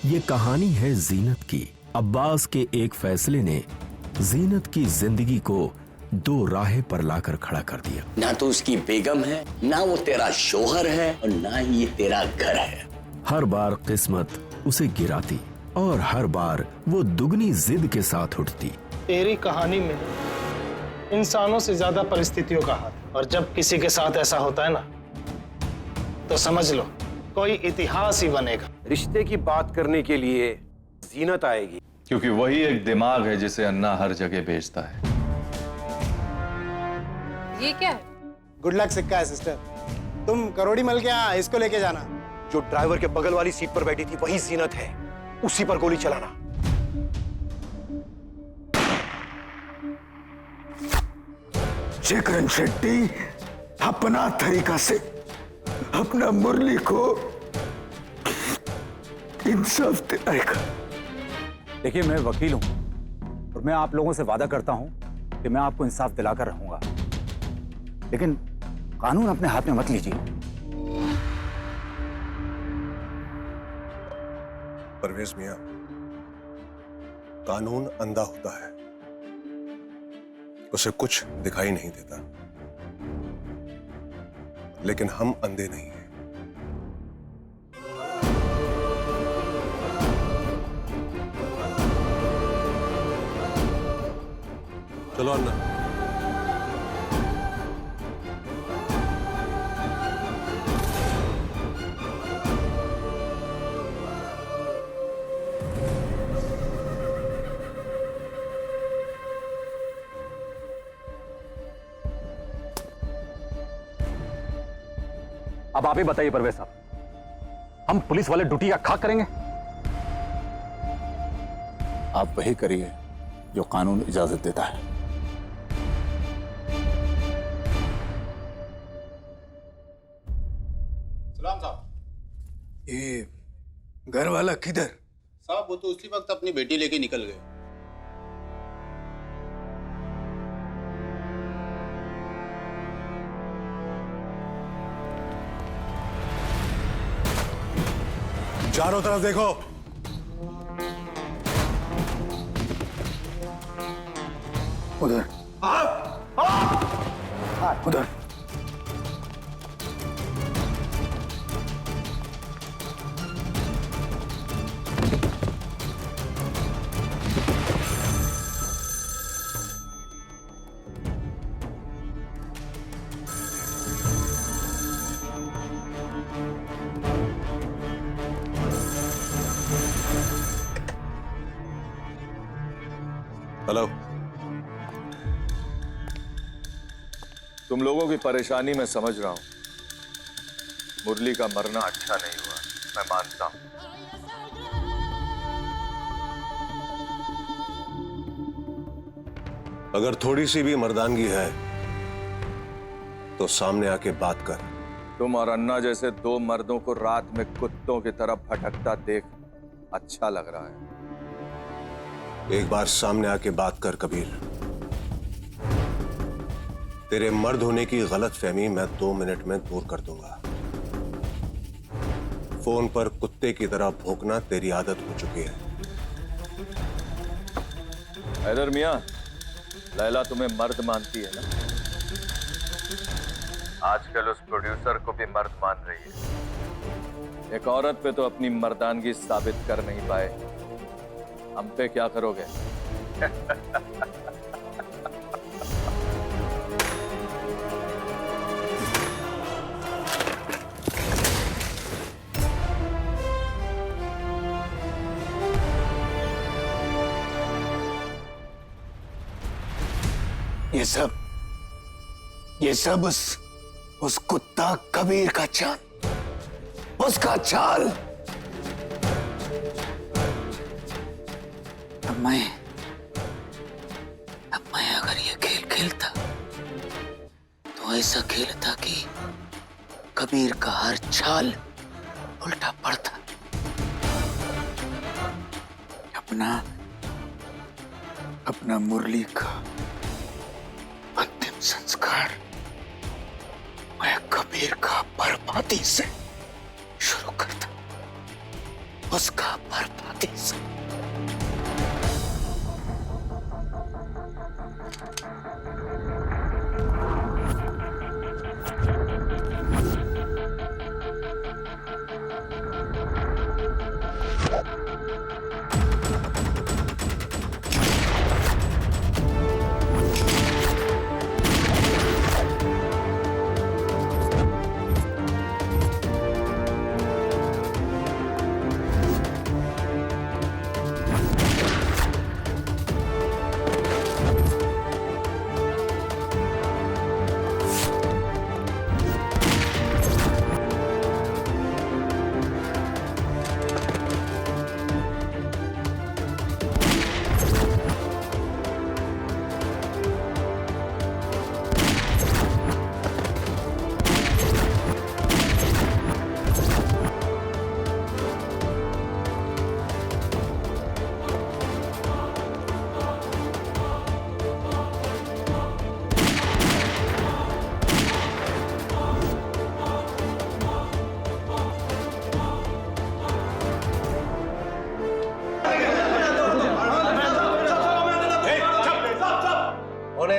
ये कहानी है जीनत की। अब्बास के एक फैसले ने जीनत की जिंदगी को दो राहें पर लाकर खड़ा कर दिया। ना तो उसकी बेगम है, ना वो तेरा शोहर है, और ना ही ये तेरा घर है। हर बार किस्मत उसे गिराती और हर बार वो दुगनी जिद के साथ उठती। तेरी कहानी में इंसानों से ज्यादा परिस्थितियों का हाथ है, और जब किसी के साथ ऐसा होता है ना, तो समझ लो कोई इतिहास ही बनेगा। रिश्ते की बात करने के लिए जीनत आएगी, क्योंकि वही एक दिमाग है जिसे अन्ना हर जगह बेचता है। ये क्या है? गुड लक सिक्का है सिस्टर। तुम करोड़ी मल के यहाँ इसको लेके जाना। जो ड्राइवर के बगल वाली सीट पर बैठी थी वही जीनत है, उसी पर गोली चलाना। चिकन शेट्टी अपना तरीका से अपना मुरली को इंसाफ दिलाएगा। देखिए, मैं वकील हूं और मैं आप लोगों से वादा करता हूं कि मैं आपको इंसाफ दिलाकर रहूंगा, लेकिन कानून अपने हाथ में मत लीजिए। परवेज मियां, कानून अंधा होता है, उसे कुछ दिखाई नहीं देता, लेकिन हम अंधे नहीं हैं। चलो अन्ना। अब आप ही बताइए परवेज साहब, हम पुलिस वाले ड्यूटी का खाक करेंगे? आप वही करिए जो कानून इजाजत देता है। सलाम साहब। ये घर वाला किधर? साहब वो तो उसी वक्त अपनी बेटी लेके निकल गए। चारों तरफ देखो। उधर उधर। हेलो। तुम लोगों की परेशानी मैं समझ रहा हूं। मुरली का मरना अच्छा नहीं हुआ, मैं मानता हूं। अगर थोड़ी सी भी मर्दानगी है तो सामने आके बात कर। तुम और अन्ना जैसे दो मर्दों को रात में कुत्तों की तरफ भटकता देख अच्छा लग रहा है। एक बार सामने आके बात कर कबीर। तेरे मर्द होने की गलत फहमी मैं 2 मिनट में दूर कर दूंगा। फोन पर कुत्ते की तरह भौंकना तेरी आदत हो चुकी है। हैदर मियां, लैला तुम्हें मर्द मानती है ना? आजकल उस प्रोड्यूसर को भी मर्द मान रही है। एक औरत पे तो अपनी मर्दानगी साबित कर नहीं पाए, हम पे क्या करोगे? ये सब उस कुत्ता कबीर का चाल, उसका चाल। अब मैं अगर ये खेल खेलता तो ऐसा खेलता कि कबीर का हर चाल उल्टा पड़ता। अपना मुरली का अंतिम संस्कार मैं कबीर का बर्बादी से शुरू करता। उसका बर्बादी से।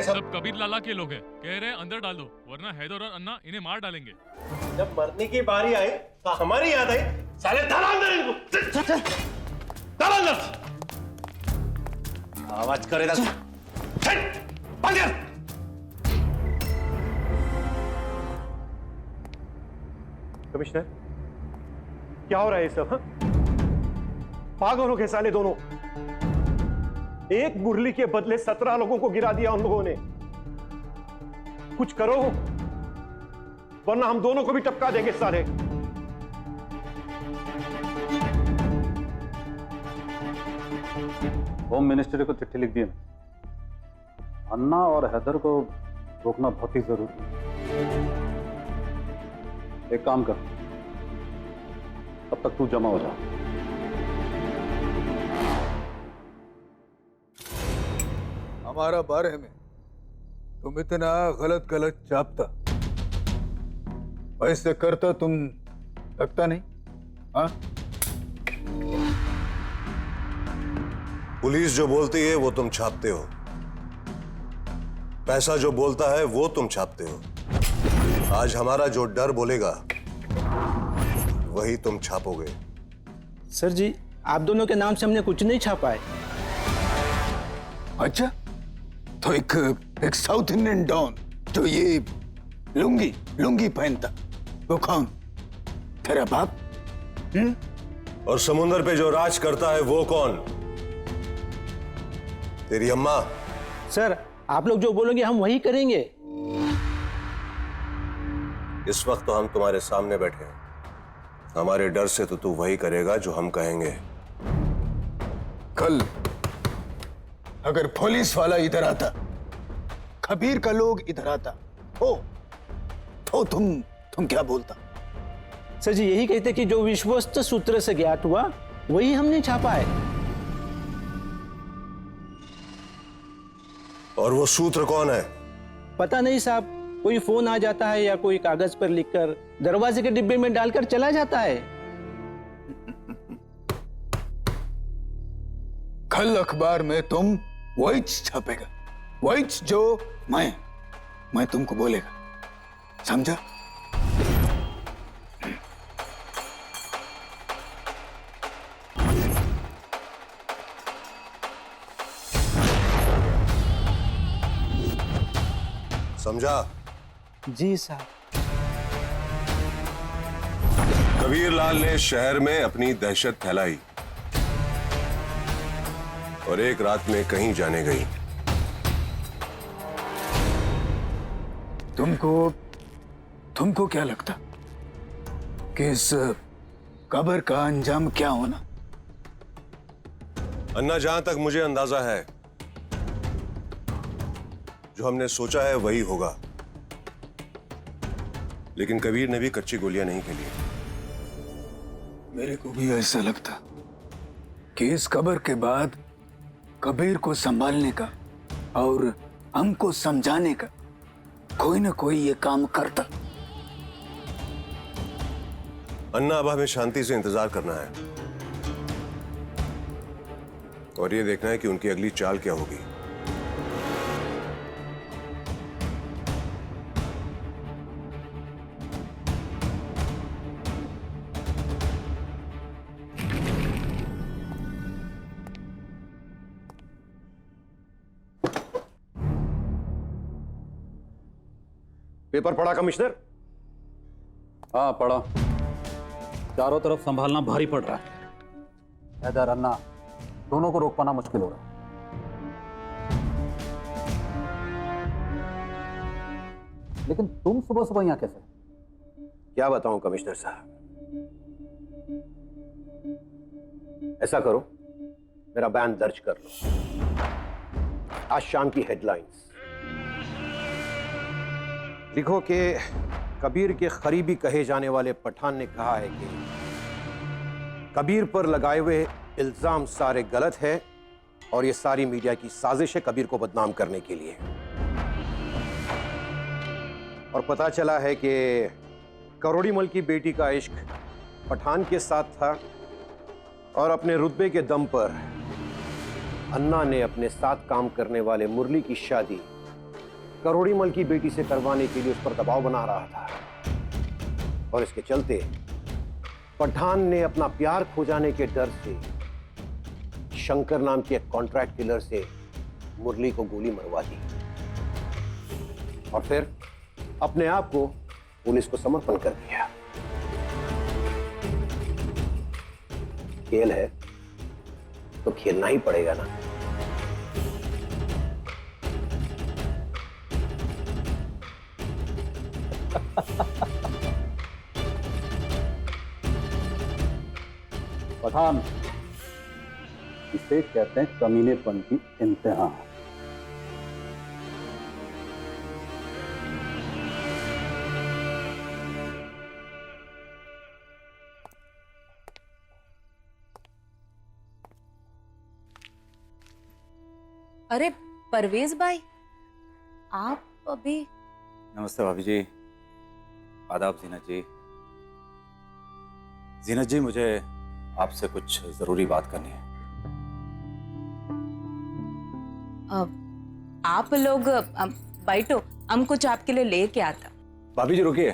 सब कबीर लाला के लोग हैं, कह रहे हैं अंदर डाल दो वरना हैदर और अन्ना इन्हें मार डालेंगे। जब मरने की बारी आई तो हमारी याद आई, साले डाल अंदर इनको, डाल अंदर। आवाज करे ना, बंद कर। कमिश्नर, क्या हो रहा है ये सब? पागल हो गए साले दोनों। एक मुरली के बदले 17 लोगों को गिरा दिया उन लोगों ने। कुछ करो वरना हम दोनों को भी टपका देंगे साले। होम मिनिस्ट्री को चिट्ठी लिख दी है। अन्ना और हैदर को रोकना बहुत ही जरूरी है। एक काम कर, तब तक तू जमा हो जा। हमारा बारे में तुम इतना गलत गलत चापता, ऐसे करता तुम लगता नहीं? हाँ, पुलिस जो बोलती है वो तुम छापते हो, पैसा जो बोलता है वो तुम छापते हो। आज हमारा जो डर बोलेगा वही तुम छापोगे। सर जी, आप दोनों के नाम से हमने कुछ नहीं छापा है। अच्छा, तो एक साउथ इंडियन डॉन जो ये लुंगी पहनता, वो कौन? तेरा बाप? और समुंदर पे जो राज करता है वो कौन? तेरी अम्मा। सर, आप लोग जो बोलोगे हम वही करेंगे। इस वक्त तो हम तुम्हारे सामने बैठे हैं, हमारे डर से तो तू वही करेगा जो हम कहेंगे। कल अगर पुलिस वाला इधर आता, कबीर का लोग इधर आता, तो तुम क्या बोलता? सर जी, यही कहते कि जो विश्वस्त सूत्र से ज्ञात हुआ वही हमने छापा है। और वो सूत्र कौन है? पता नहीं साहब, कोई फोन आ जाता है या कोई कागज पर लिखकर दरवाजे के डिब्बे में डालकर चला जाता है। कल अखबार में तुम वही छापेगा, वही जो मैं तुमको बोलेगा, समझा? समझा? जी साहब। कबीर लाल ने शहर में अपनी दहशत फैलाई और एक रात में कहीं जाने गई। तुमको क्या लगता कि इस कब्र का अंजाम क्या होना? अन्ना, जहां तक मुझे अंदाजा है, जो हमने सोचा है वही होगा। लेकिन कबीर ने भी कच्ची गोलियां नहीं खेली। मेरे को भी ऐसा लगता कि इस कब्र के बाद कबीर को संभालने का और हमको समझाने का कोई ना कोई ये काम करता। अन्ना, अब हमें शांति से इंतजार करना है। और ये देखना है कि उनकी अगली चाल क्या होगी। पेपर पढ़ा कमिश्नर? हाँ पढ़ा। चारों तरफ संभालना भारी पड़ रहा है। हैदर, अन्ना दोनों को रोक पाना मुश्किल हो रहा है। लेकिन तुम सुबह सुबह यहां कैसे? क्या बताऊं कमिश्नर साहब, ऐसा करो मेरा बयान दर्ज कर लो। आज शाम की हेडलाइंस लिखो कि कबीर के करीबी कहे जाने वाले पठान ने कहा है कि कबीर पर लगाए हुए इल्जाम सारे गलत है और ये सारी मीडिया की साजिश है कबीर को बदनाम करने के लिए। और पता चला है कि करोड़ीमल की बेटी का इश्क पठान के साथ था और अपने रुतबे के दम पर अन्ना ने अपने साथ काम करने वाले मुरली की शादी करोड़ीमल की बेटी से करवाने के लिए उस पर दबाव बना रहा था। और इसके चलते पठान ने अपना प्यार खो जाने के डर से शंकर नाम के एक कॉन्ट्रैक्ट किलर से मुरली को गोली मरवा दी और फिर अपने आप को पुलिस को समर्पण कर दिया। खेल है तो खेलना ही पड़ेगा ना। पठान, इसे कहते हैं कमीनेपन की इंतहा। अरे परवेज भाई, आप अभी? नमस्ते भाभी जी। आदाब जीनत जी। जीनत जी, मुझे आपसे कुछ जरूरी बात करनी है। आप लोग बैठो, हम कुछ आपके लिए लेके आता। भाभी जी रुकिए,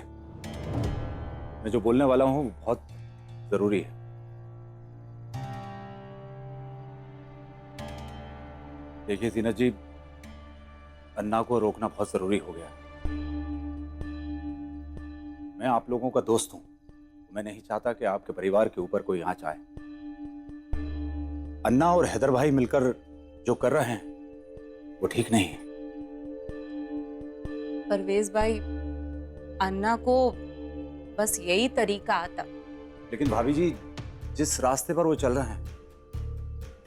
मैं जो बोलने वाला हूं बहुत जरूरी है। देखिए जीनत जी, अन्ना को रोकना बहुत जरूरी हो गया। मैं आप लोगों का दोस्त हूं, मैं नहीं चाहता कि आपके परिवार के ऊपर कोई आंच आए। अन्ना और हैदर भाई मिलकर जो कर रहे हैं वो ठीक नहीं है। परवेज भाई, अन्ना को बस यही तरीका आता। लेकिन भाभी जी, जिस रास्ते पर वो चल रहे हैं,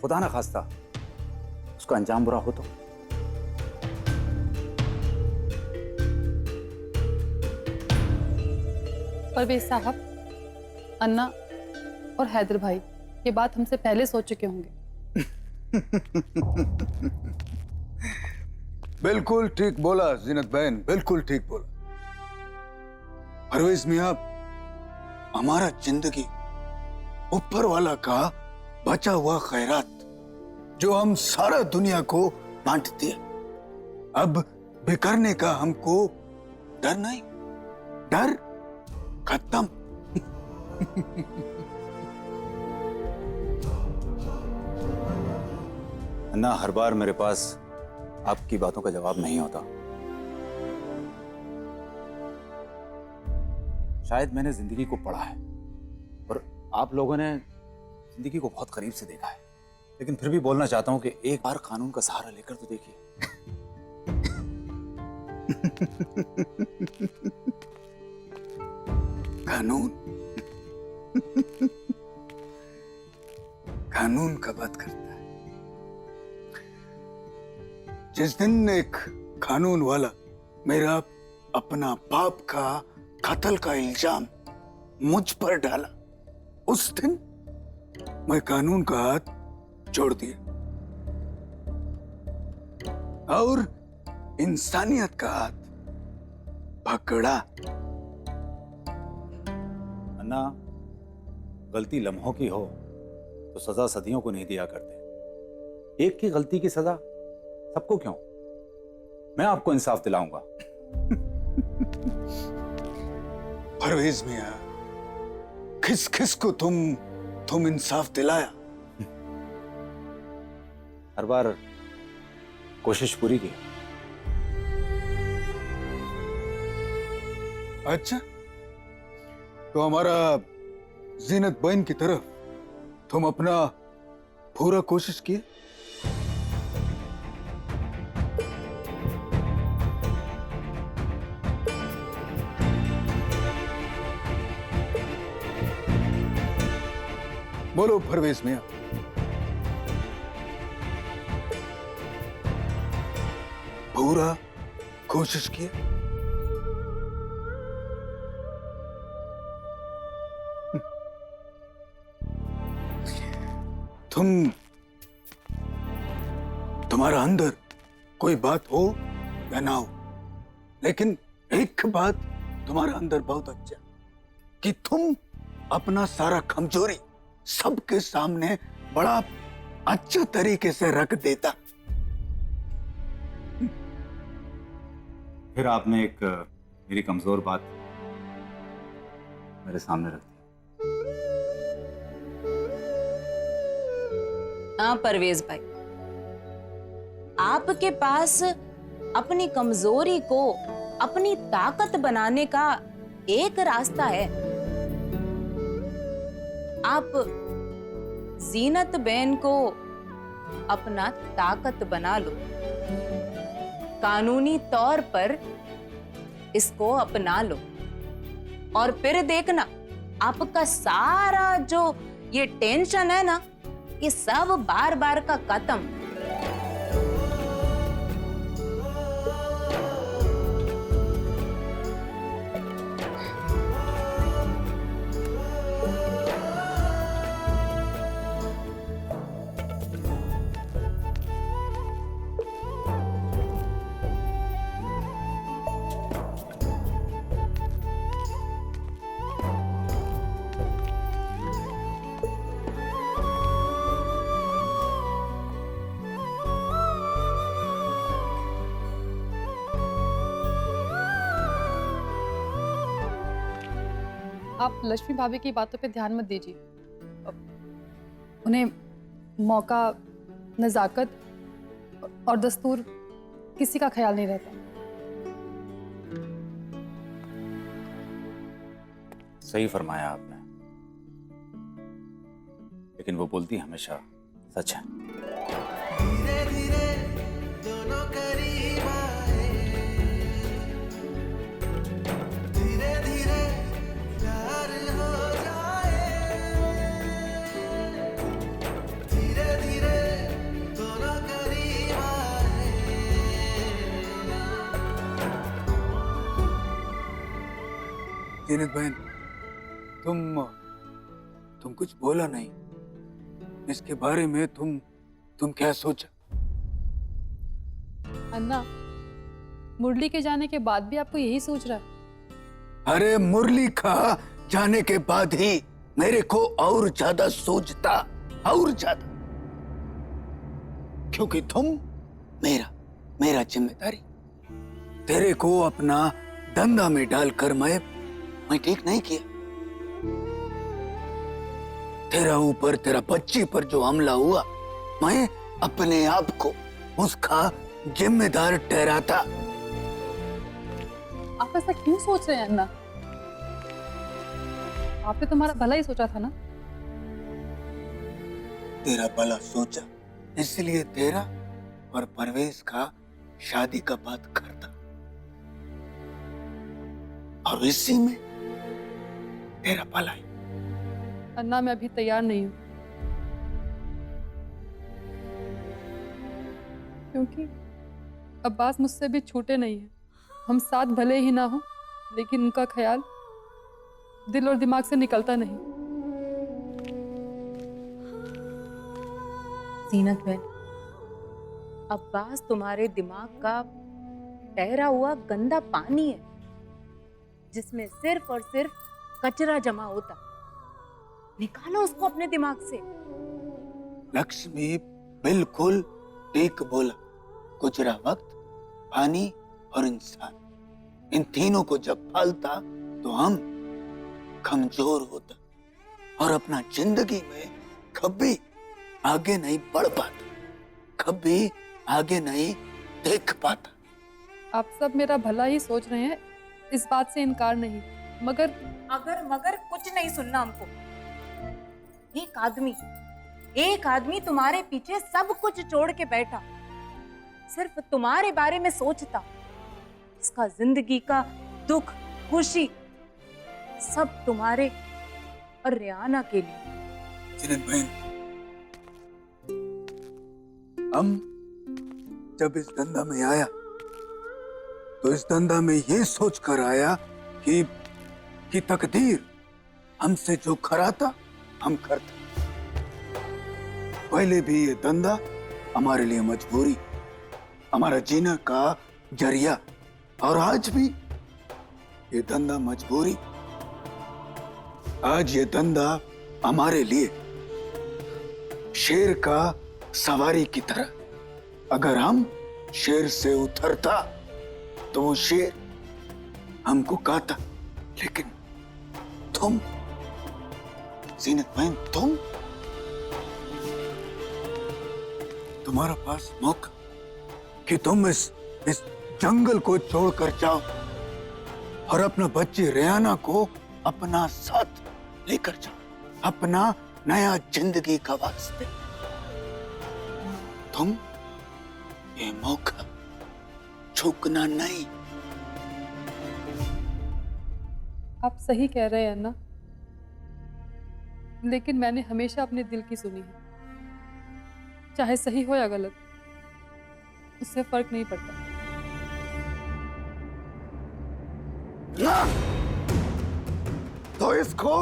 खुदा ना खास्ता उसका अंजाम बुरा हो तो? परवेज साहब, अन्ना और हैदर भाई ये बात हमसे पहले सोच चुके होंगे। बिल्कुल ठीक बोला जीनत बहन, बिल्कुल ठीक बोला। परवेज मियां, हमारा जिंदगी ऊपर वाला का बचा हुआ खैरात जो हम सारा दुनिया को बांट दिया। अब बिखरने का हमको डर नहीं, डर खत्म। अन्ना, हर बार मेरे पास आपकी बातों का जवाब नहीं होता। शायद मैंने जिंदगी को पढ़ा है और आप लोगों ने जिंदगी को बहुत करीब से देखा है, लेकिन फिर भी बोलना चाहता हूं कि एक बार कानून का सहारा लेकर तो देखिए। कानून? कानून का बात करता है। जिस दिन एक कानून वाला मेरा अपना बाप का कत्ल का इल्जाम मुझ पर डाला, उस दिन मैं कानून का हाथ छोड़ दिया और इंसानियत का हाथ पकड़ा। अन्ना, गलती लम्हों की हो तो सजा सदियों को नहीं दिया करते। एक की गलती की सजा सबको क्यों? मैं आपको इंसाफ दिलाऊंगा। परवेज मियां, किस किस को तुम इंसाफ दिलाया? हर बार कोशिश पूरी की। अच्छा, तो हमारा जीनत बहन की तरफ तुम अपना पूरा कोशिश किए? बोलो परवेज मियां। पूरा कोशिश किए? तुम्हारा अंदर कोई बात हो या ना हो, लेकिन एक बात तुम्हारा अंदर बहुत अच्छा कि तुम अपना सारा कमजोरी सबके सामने बड़ा अच्छे तरीके से रख देता। फिर आपने एक मेरी कमजोर बात मेरे सामने रख दी। हाँ परवेज भाई, आपके पास अपनी कमजोरी को अपनी ताकत बनाने का एक रास्ता है। आप जीनत बहन को अपना ताकत बना लो, कानूनी तौर पर इसको अपना लो, और फिर देखना आपका सारा जो ये टेंशन है ना, ये सब बार बार का खत्म। आप लक्ष्मी भाभी की बातों पे ध्यान मत दीजिए। उन्हें मौका, नजाकत और दस्तूर किसी का ख्याल नहीं रहता। सही फरमाया आपने, लेकिन वो बोलती हमेशा सच है। धीरे धीरे दोनों करीब आए, धीरे धीरे प्यार हो जाए, धीरे धीरे दोनों करीब आए। जीनत बहन, तुम कुछ बोला नहीं। इसके बारे में तुम क्या सोचा? अन्ना, मुरली के जाने के बाद भी आपको यही सोच रहा है? अरे मुरली का जाने के बाद ही मेरे को और ज्यादा सोचता, और ज्यादा, क्योंकि तुम मेरा जिम्मेदारी तेरे को अपना धंधा में डालकर मैं ठीक नहीं किया। तेरा ऊपर, तेरा बच्ची पर जो हमला हुआ, मैं अपने आप को उसका जिम्मेदार ठहराता। आप ऐसा क्यों सोच रहे हैं अन्ना? आपने तुम्हारा भला ही सोचा था ना? तेरा भला सोचा, इसलिए तेरा और परवेज का शादी का बात करता, और इसी में तेरा भला है। अन्ना, मैं अभी तैयार नहीं हूं, क्योंकि अब्बास मुझसे भी छूटे नहीं हैं। हम साथ भले ही ना हो, लेकिन उनका ख्याल दिल और दिमाग से निकलता नहीं। जीनत बहन, अब्बास तुम्हारे दिमाग का ठहरा हुआ गंदा पानी है, जिसमें सिर्फ और सिर्फ कचरा जमा होता। निकालो उसको अपने दिमाग से। लक्ष्मी, बिल्कुल ठीक बोला। गुजरा वक्त, पानी और इंसान, इन तीनों को जब पालता तो हम कमजोर होता और अपना जिंदगी में कभी आगे नहीं बढ़ पाता, कभी आगे नहीं देख पाता। आप सब मेरा भला ही सोच रहे हैं, इस बात से इनकार नहीं, मगर अगर मगर कुछ नहीं सुनना हमको। एक आदमी तुम्हारे पीछे सब कुछ छोड़ के बैठा, सिर्फ तुम्हारे बारे में सोचता। इसका जिंदगी का दुख, खुशी सब तुम्हारे और रियाना के लिए। जिनत बहन, हम जब इस धंधा में आया तो इस धंधा में ये सोच कर आया कि तकदीर हमसे जो कराता हम करते। पहले भी ये धंधा हमारे लिए मजबूरी, हमारा जीना का जरिया, और आज भी ये धंधा मजबूरी। आज ये धंधा हमारे लिए शेर का सवारी की तरह। अगर हम शेर से उतरता तो वो शेर हमको कहता, लेकिन तुम जीनत बहन, तुम्हारा पास मौका कि तुम इस जंगल को छोड़कर जाओ और अपना बच्ची रेहाना को अपना साथ लेकर जाओ, अपना नया जिंदगी का वास्ते। तुम ये मौका चूकना नहीं। आप सही कह रहे हैं अन्ना, लेकिन मैंने हमेशा अपने दिल की सुनी है, चाहे सही हो या गलत, उससे फर्क नहीं पड़ता। ना तो इसको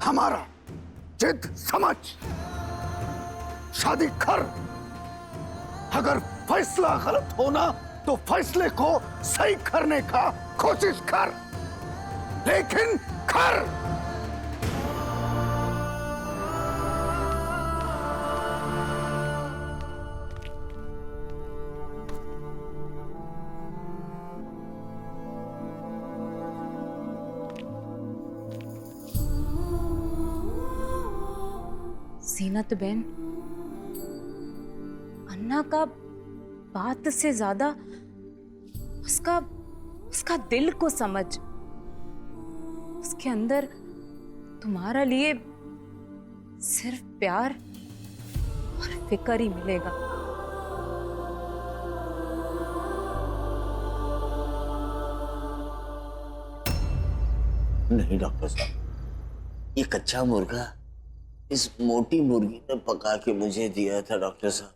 हमारा जिद समझ शादी कर। अगर फैसला गलत होना तो फैसले को सही करने का कोशिश कर, लेकिन कर। जीनत बहन, अन्ना का बात से ज्यादा उसका दिल को समझ। उसके अंदर तुम्हारा लिए सिर्फ प्यार और फिक्र ही मिलेगा। नहीं डॉक्टर साहब, ये कच्चा मुर्गा इस मोटी मुर्गी ने पका के मुझे दिया था डॉक्टर साहब,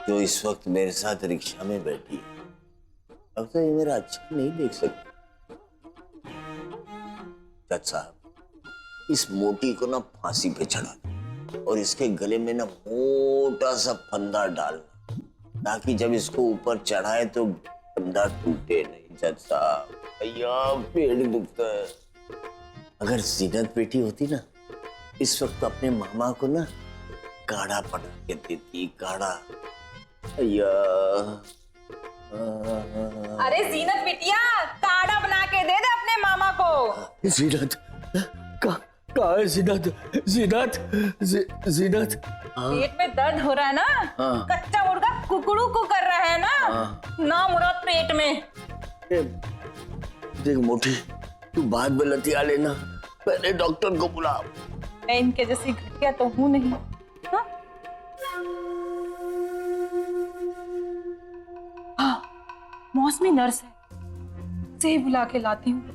जो इस वक्त मेरे साथ रिक्शा में बैठी है। डॉक्टर, ये मेरा अच्छा नहीं देख सकते। जज साहब, इस मोटी को ना फांसी पे चढ़ा दो और इसके गले में ना मोटा सा फंदा डालना, ताकि जब इसको ऊपर चढ़ाए तो फंदा टूटे नहीं। जज साहब, भैया पेट दुखता है। अगर जीनत बेटी होती ना, इस वक्त अपने मामा को ना काढ़ा बना के देती, काढ़ा। भैया अरे जीनत बिटिया, काढ़ा बना के दे दे अपने मामा को। जीनत कहाँ है? जीनत पेट में दर्द हो रहा है ना? हाँ। कच्चा मुर्गा कुकड़ू को कर रहा है ना? हाँ। ना मुराद पेट में। देख मोटी, तू बात में लतिया लेना, पहले डॉक्टर को बुला। मैं इनके जैसी घटिया तो हूं नहीं। हाँ, मौसमी नर्स है, से बुला के लाती हूँ।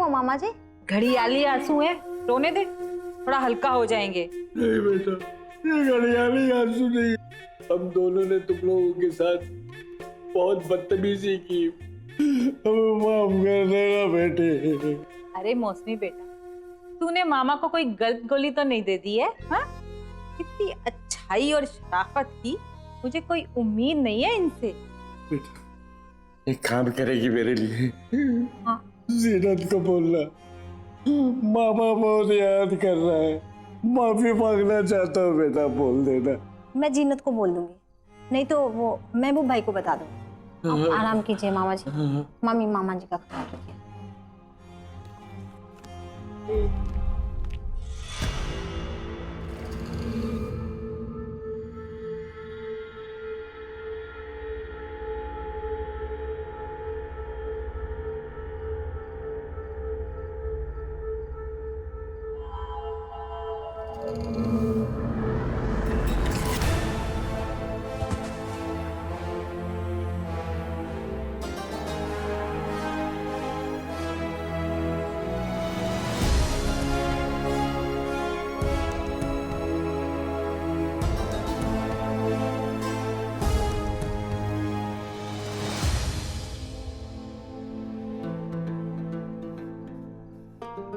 मामा जी? घड़ियाली आंसू है, रोने दे, थोड़ा हल्का हो जाएंगे। नहीं बेटा, ये घड़ियाली आंसू नहीं, हम दोनों ने तुम लोगों के साथ बहुत बदतमीजी की, हमें माफ कर देना बेटे। अरे मौसमी बेटा, तूने मामा को कोई गलत गोली तो नहीं दे दी है? हाँ? इतनी अच्छाई और शराफत की, मुझे कोई उम्मीद नहीं है इनसे। बेटा, एक काम करेगी मेरे लिए? हाँ। जीनत को बोलना, मामा बहुत याद कर रहा है, माफी मांगना चाहता हूँ बेटा, बोल देना। मैं जीनत को बोल दूंगी, नहीं तो वो महबूब भाई को बता दूंगी। आप आराम कीजिए मामा जी, मामी मामा जी का ख्याल रखिए।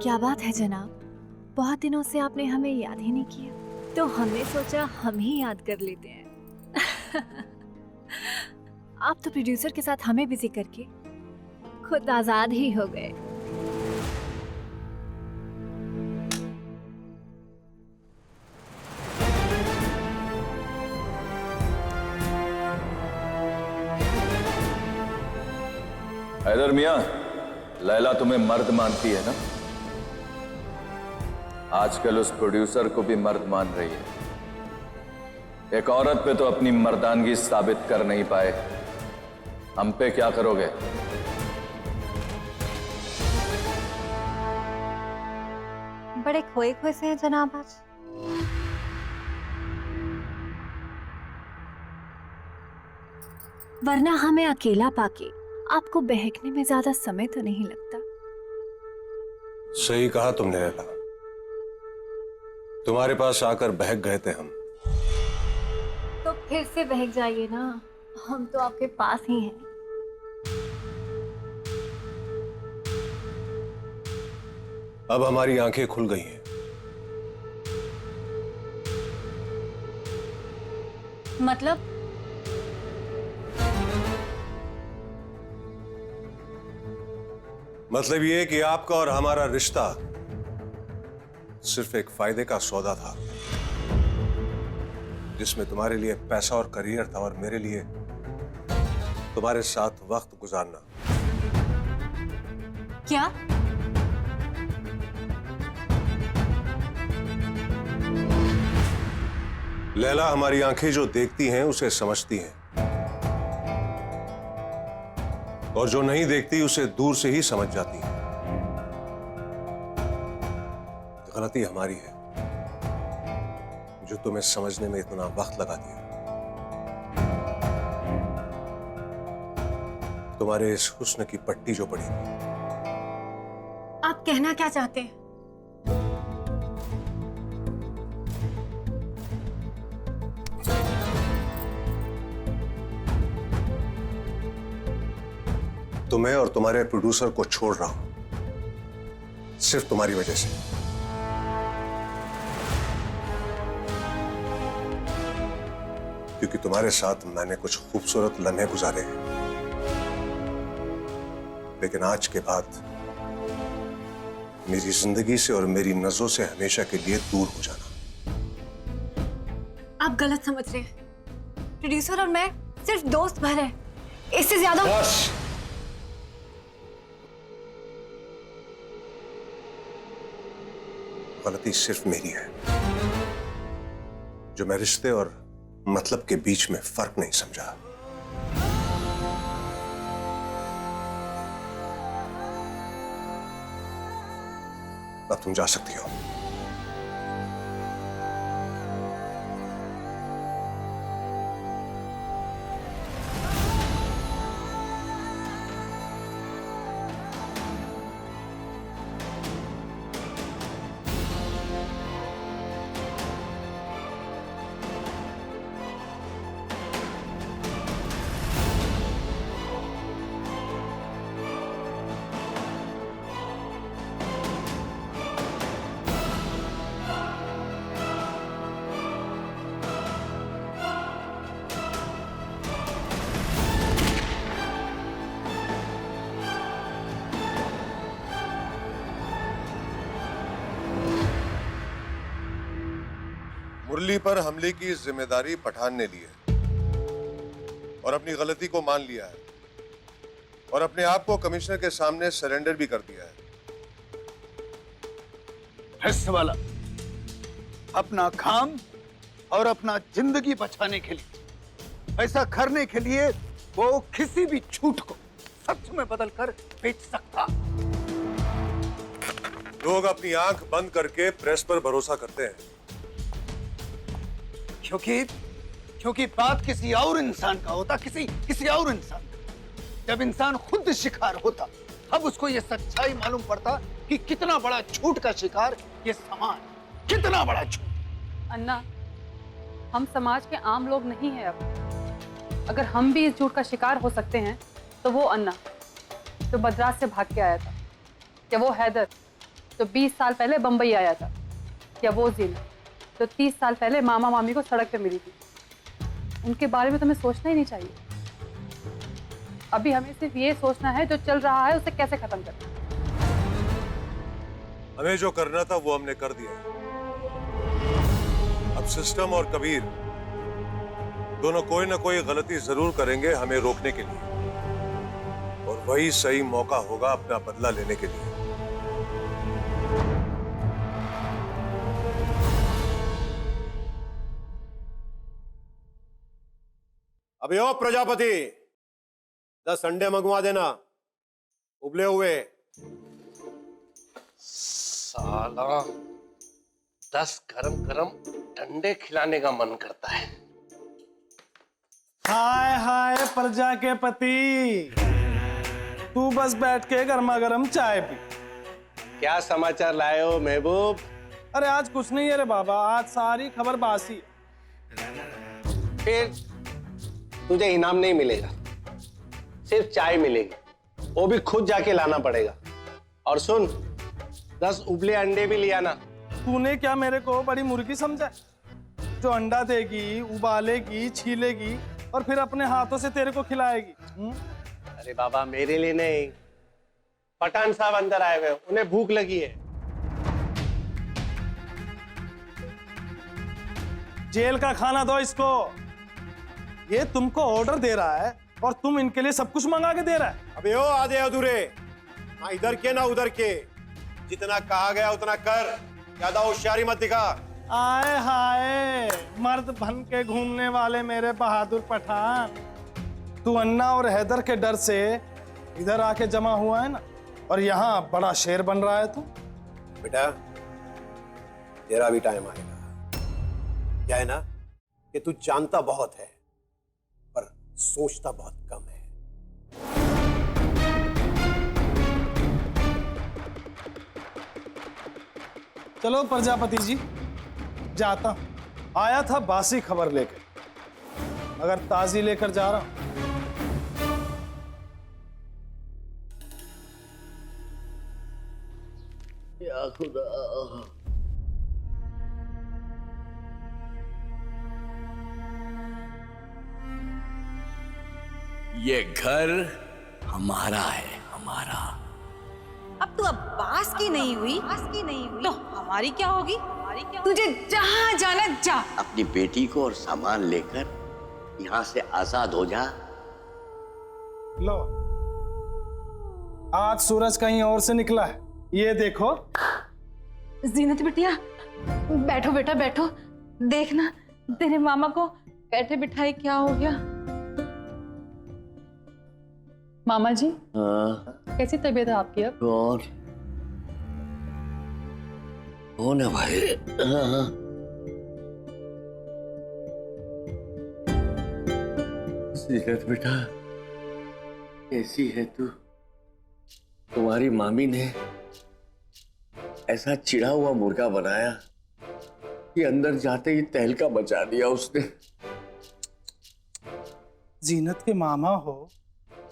क्या बात है जनाब, बहुत दिनों से आपने हमें याद ही नहीं किया, तो हमने सोचा हम ही याद कर लेते हैं। आप तो प्रोड्यूसर के साथ हमें बिजी करके खुद आजाद ही हो गए। हैदर मियां, लैला तुम्हें मर्द मानती है ना? आजकल उस प्रोड्यूसर को भी मर्द मान रही है। एक औरत पे तो अपनी मर्दानगी साबित कर नहीं पाए, हम पे क्या करोगे? बड़े खोए खोए से हैं जनाब आज। वरना हमें अकेला पाके आपको बहकने में ज्यादा समय तो नहीं लगता। सही कहा तुमने लैला, तुम्हारे पास आकर बहक गए थे हम। तो फिर से बहक जाइए ना, हम तो आपके पास ही हैं। अब हमारी आंखें खुल गई हैं। मतलब मतलब ये कि आपका और हमारा रिश्ता सिर्फ एक फायदे का सौदा था, जिसमें तुम्हारे लिए पैसा और करियर था और मेरे लिए तुम्हारे साथ वक्त गुजारना। क्या? लैला, हमारी आंखें जो देखती हैं उसे समझती हैं, और जो नहीं देखती उसे दूर से ही समझ जाती है। गलती हमारी है जो तुम्हें समझने में इतना वक्त लगा दिया। तुम्हारे इस हुस्न की पट्टी जो पड़ी। आप कहना क्या चाहते हैं? तुम्हें और तुम्हारे प्रोड्यूसर को छोड़ रहा हूं सिर्फ तुम्हारी वजह से। क्योंकि तुम्हारे साथ मैंने कुछ खूबसूरत लम्हे गुजारे हैं, लेकिन आज के बाद मेरी जिंदगी से और मेरी नजरों से हमेशा के लिए दूर हो जाना। आप गलत समझ रहे हैं। प्रोड्यूसर और मैं सिर्फ दोस्त भर हैं, इससे ज्यादा। बस। गलती सिर्फ मेरी है जो मैं रिश्ते और मतलब के बीच में फर्क नहीं समझा। अब तुम जा सकती हो। उबली पर हमले की जिम्मेदारी पठान ने ली है और अपनी गलती को मान लिया है और अपने आप को कमिश्नर के सामने सरेंडर भी कर दिया है। प्रेस वाला अपना काम और अपना जिंदगी बचाने के लिए, ऐसा करने के लिए वो किसी भी झूठ को सच में बदलकर बेच सकता। लोग अपनी आंख बंद करके प्रेस पर भरोसा करते हैं क्योंकि बात किसी और इंसान का होता, किसी और इंसान का। जब इंसान खुद शिकार होता तब उसको ये सच्चाई मालूम पड़ता कि कितना बड़ा झूठ का शिकार ये समाज, कितना बड़ा झूठ। अन्ना, हम समाज के आम लोग नहीं हैं अब। अगर हम भी इस झूठ का शिकार हो सकते हैं तो वो अन्ना जो मद्रास से भाग के आया था, या वो हैदर जो 20 साल पहले बंबई आया था, या वो जीनत जो 30 साल पहले मामा मामी को सड़क पे मिली थी। उनके बारे में तुम्हें सोचना ही नहीं चाहिए। अभी हमें सिर्फ ये सोचना है जो चल रहा है उसे कैसे खत्म करना। हमें जो करना था वो हमने कर दिया। अब सिस्टम और कबीर दोनों कोई ना कोई गलती जरूर करेंगे हमें रोकने के लिए, और वही सही मौका होगा अपना बदला लेने के लिए। अबे ओ प्रजापति, 10 अंडे मंगवा देना, उबले हुए। साला 10 गरम गरम ठंडे खिलाने का मन करता है। हाय हाय प्रजा के पति, तू बस बैठ के गर्मा गर्म चाय पी। क्या समाचार लाए हो महबूब? अरे आज कुछ नहीं है रे बाबा, आज सारी खबर बासी है। फिर तुझे इनाम नहीं मिलेगा, सिर्फ चाय मिलेगी, वो भी खुद जाके लाना पड़ेगा। और सुन, 10 उबले अंडे भी लिया ना। तूने क्या मेरे को बड़ी मुर्गी समझा जो अंडा देगी, उबालेगी, छीलेगी और फिर अपने हाथों से तेरे को खिलाएगी? अरे बाबा, मेरे लिए नहीं, पठान साहब अंदर आए हुए, उन्हें भूख लगी है। जेल का खाना दो इसको। ये तुमको ऑर्डर दे रहा है और तुम इनके लिए सब कुछ मंगा के दे रहा है। अबे ओ आधे अधूरे, ना इधर के ना उधर के, जितना कहा गया उतना कर, ज्यादा होशियारी मत दिखा। आए हाय, मर्द बन के घूमने वाले मेरे बहादुर पठान, तू अन्ना और हैदर के डर से इधर आके जमा हुआ है ना, और यहाँ बड़ा शेर बन रहा है तू। बेटा, तेरा भी टाइम आएगा। क्या है ना कि तू जानता बहुत है पर सोचता बहुत कम है। चलो प्रजापति जी, जाता हूं। आया था बासी खबर लेकर, अगर ताजी लेकर जा रहा हूं। या खुदा, ये घर हमारा है, हमारा। अब तू अब्बास की नहीं हुई तो हमारी क्या होगी? तुझे जहां जाना जा। अपनी बेटी को और सामान लेकर यहाँ से आजाद हो जा। लो, आज सूरज कहीं और से निकला है, ये देखो। जीनत बिटिया, बैठो बेटा बैठो। देखना तेरे मामा को बैठे बिठाए क्या हो गया। मामा जी, हाँ? कैसी तबीयत है आपकी अब? कौन है भाई? हाँ। सीरत बेटा, कैसी है तू? तुम्हारी मामी ने ऐसा चिढ़ा हुआ मुर्गा बनाया कि अंदर जाते ही तहलका मचा दिया उसने। जीनत के मामा हो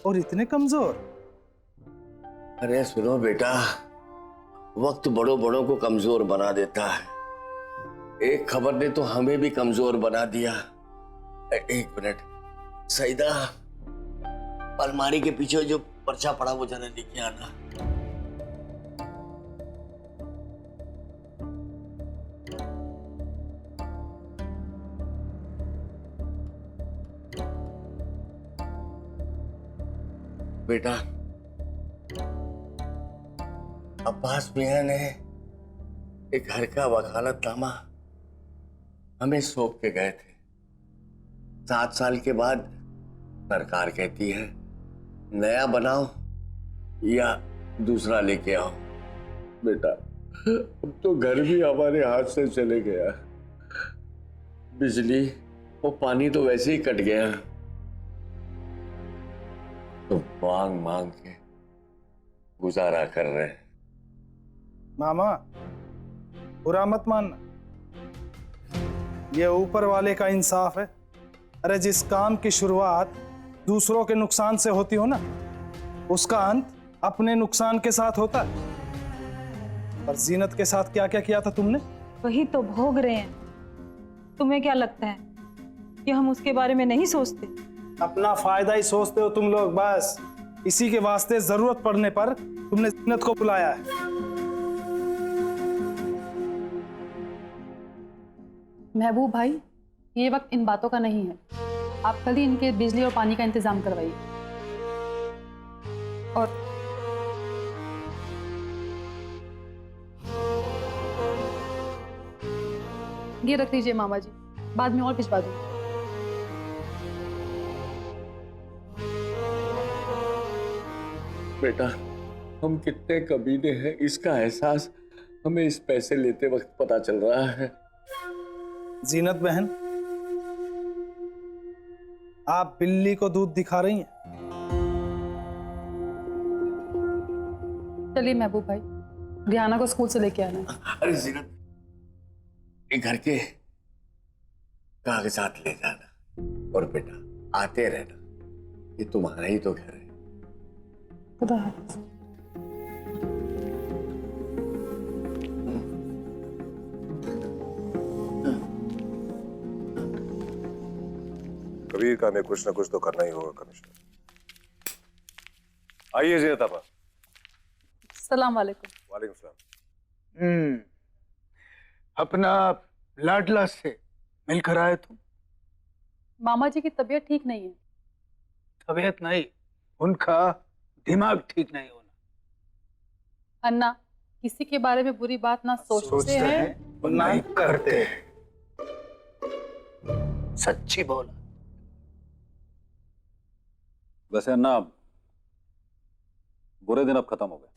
और इतने कमजोर? अरे सुनो बेटा, वक्त बड़ों बड़ों को कमजोर बना देता है। एक खबर ने तो हमें भी कमजोर बना दिया। एक मिनट, सईदा, अलमारी के पीछे जो पर्चा पड़ा वो जरा लेके आना। बेटा, अब्बास मियां ने एक घर का वकालतनामा हमें सौंप के गए थे। 7 साल के बाद सरकार कहती है नया बनाओ या दूसरा लेके आओ। बेटा, अब तो घर भी हमारे हाथ से चले गया, बिजली और पानी तो वैसे ही कट गया, तो मांग मांग के गुजारा कर रहे हैं। मामा, बुरा मत मानना, ये ऊपर वाले का इंसाफ है। अरे जिस काम की शुरुआत दूसरों के नुकसान से होती हो ना, उसका अंत अपने नुकसान के साथ होता है। और जीनत के साथ क्या क्या किया था तुमने? वही तो भोग रहे हैं। तुम्हें क्या लगता है कि हम उसके बारे में नहीं सोचते? अपना फायदा ही सोचते हो तुम लोग बस। इसी के वास्ते जरूरत पड़ने पर तुमने जीनत को बुलाया है। महबूब भाई, ये वक्त इन बातों का नहीं है। आप कल ही इनके बिजली और पानी का इंतजाम करवाइए। और ये रख लीजिए मामा जी, बाद में और भिजवा दूंगी। बेटा, हम कितने कमीने हैं इसका एहसास हमें इस पैसे लेते वक्त पता चल रहा है। जीनत बहन, आप बिल्ली को दूध दिखा रही हैं। चलिए महबूब भाई, रिहाना को स्कूल से लेके आना। अरे जीनत, ये घर के कागजात ले जाना और बेटा आते रहना, ये तुम्हारा ही तो घर है। खुदा हाफिज। कबीर का हमें कुछ ना कुछ तो करना ही होगा कमिश्नर। आइए जीनत आपा। सलाम वालेकुम। वालेकुम सलाम। अपना लाडला से मिलकर आए तुम? मामा जी की तबीयत ठीक नहीं है। तबीयत नहीं, उनका दिमाग ठीक नहीं होना। अन्ना, किसी के बारे में बुरी बात ना सोचते हैं और ना ही करते हैं। सच्ची बोला। वैसे अन्ना, बुरे दिन अब खत्म हो गए।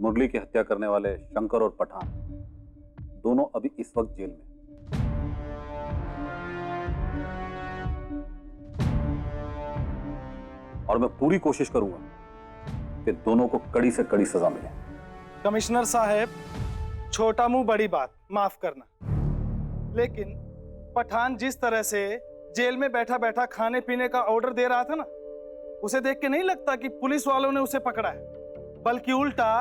मुरली की हत्या करने वाले शंकर और पठान दोनों अभी इस वक्त जेल में। और मैं पूरी कोशिश करूंगा कि दोनों को कड़ी से कड़ी सजा मिले। कमिश्नर साहब, छोटा मुंह बड़ी बात, माफ करना, लेकिन पठान जिस तरह से जेल में बैठा बैठा खाने पीने का ऑर्डर दे रहा था ना, उसे देख के नहीं लगता कि पुलिस वालों ने उसे पकड़ा है, बल्कि उल्टा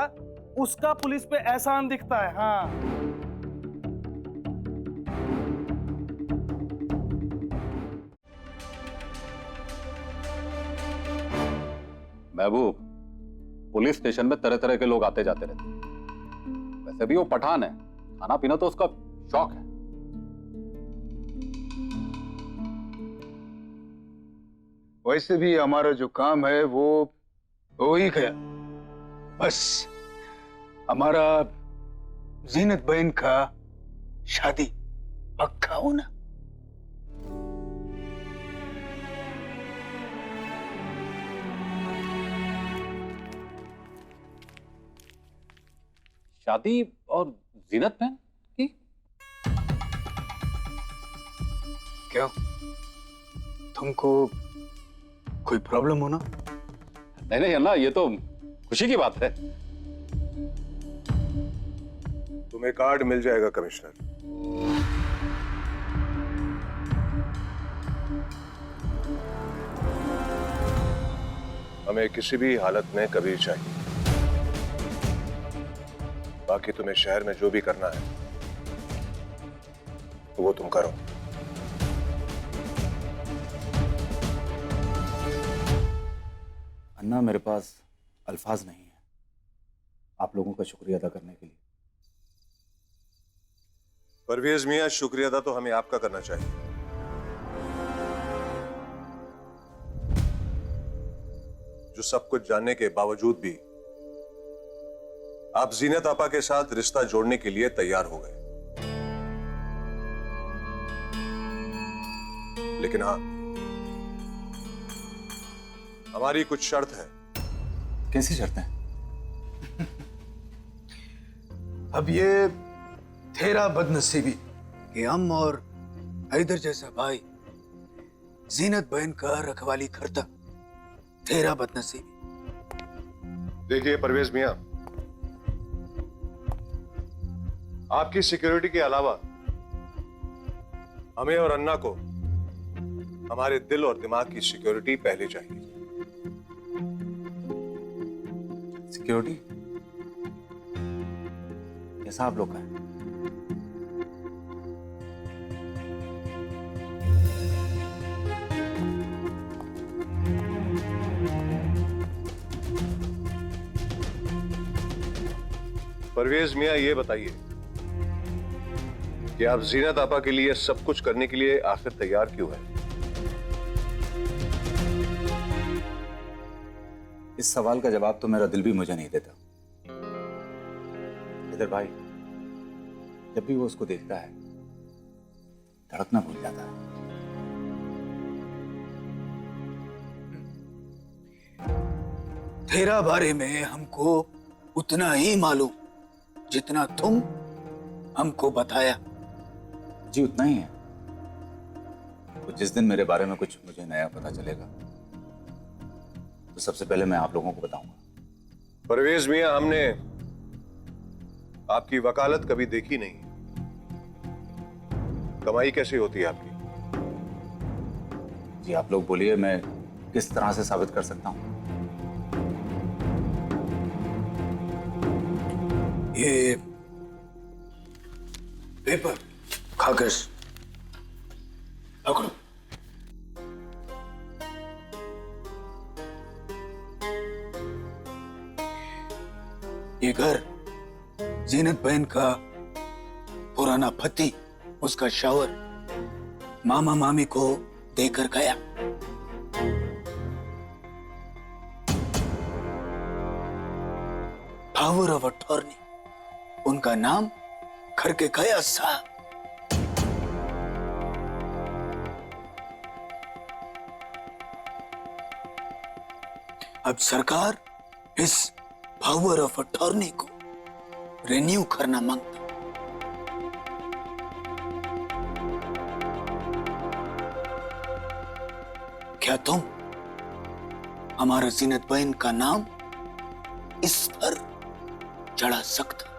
उसका पुलिस पे एहसान दिखता है। हाँ, महबूब, पुलिस स्टेशन में तरह तरह के लोग आते जाते रहते हैं। वैसे भी वो पठान है, खाना पीना तो उसका शौक है। वैसे भी हमारा जो काम है वो हो ही गया। बस हमारा जीनत बहन का शादी पक्का हो ना। शादी और जीनत बहन की? क्यों, तुमको कोई प्रॉब्लम हो ना? नहीं नहीं अन्ना, ये तो खुशी की बात है। तुम्हें कार्ड मिल जाएगा कमिश्नर। हमें किसी भी हालत में कबीर चाहिए। बाकी तुम्हें शहर में जो भी करना है तो वो तुम करो। अन्ना, मेरे पास अल्फाज नहीं है आप लोगों का शुक्रिया अदा करने के लिए। परवेज मियां, शुक्रिया अदा तो हमें आपका करना चाहिए। जो सब कुछ जानने के बावजूद भी आप जीनत आपा के साथ रिश्ता जोड़ने के लिए तैयार हो गए। लेकिन हाँ, हमारी कुछ शर्त है। कैसी शर्तें? अब ये तेरा बदनसीबी कि हम और हैदर जैसा भाई जीनत बहन का रखवाली करता, तेरा बदनसीबी। देखिए परवेज मियां, आपकी सिक्योरिटी के अलावा हमें और अन्ना को हमारे दिल और दिमाग की सिक्योरिटी पहले चाहिए। सिक्योरिटी कैसा आप लोग का है? परवेज मियां, ये बताइए कि आप जीनत आपा के लिए सब कुछ करने के लिए आखिर तैयार क्यों हैं? इस सवाल का जवाब तो मेरा दिल भी मुझे नहीं देता। इधर भाई, जब भी वो उसको देखता है धड़कना भूल जाता है। तेरा बारे में हमको उतना ही मालूम जितना तुम हमको बताया। जी उतना ही है। तो जिस दिन मेरे बारे में कुछ मुझे नया पता चलेगा तो सबसे पहले मैं आप लोगों को बताऊंगा। परवेज मियां, हमने आपकी वकालत कभी देखी नहीं। कमाई कैसी होती है आपकी? जी आप लोग बोलिए, मैं किस तरह से साबित कर सकता हूं? ये पेपर, कागज पकड़ो। ये घर जीनत बहन का पुराना पति, उसका शौहर मामा मामी को देकर गया। पावर ऑफ अटॉर्नी उनका नाम करके गया साहब। अब सरकार इस पावर ऑफ अटॉर्नी को रिन्यू करना मांगता। क्या तुम हमारा जीनत बहन का नाम इस पर चढ़ा सकता?